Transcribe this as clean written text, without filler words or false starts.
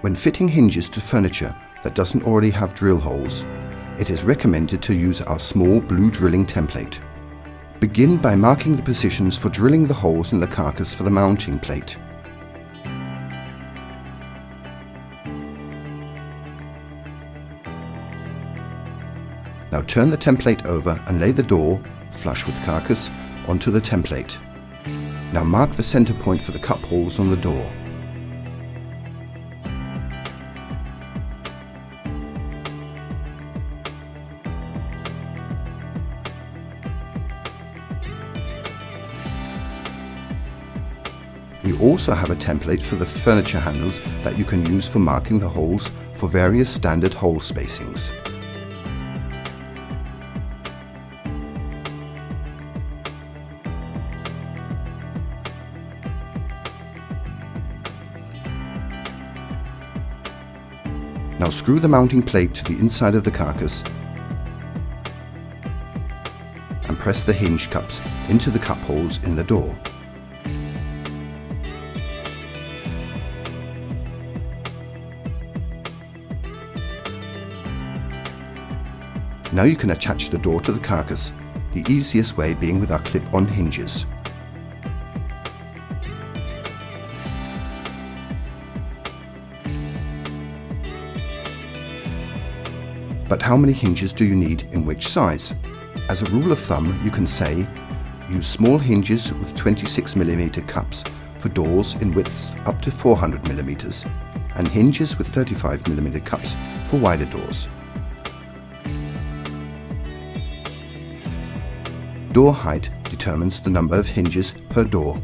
When fitting hinges to furniture that doesn't already have drill holes, it is recommended to use our small blue drilling template. Begin by marking the positions for drilling the holes in the carcass for the mounting plate. Now turn the template over and lay the door, flush with carcass, onto the template. Now mark the center point for the cup holes on the door. We also have a template for the furniture handles that you can use for marking the holes for various standard hole spacings. Now screw the mounting plate to the inside of the carcass and press the hinge cups into the cup holes in the door. Now you can attach the door to the carcass, the easiest way being with our clip-on hinges. But how many hinges do you need in which size? As a rule of thumb, you can say, use small hinges with 26mm cups for doors in widths up to 400mm and hinges with 35mm cups for wider doors. Door height determines the number of hinges per door.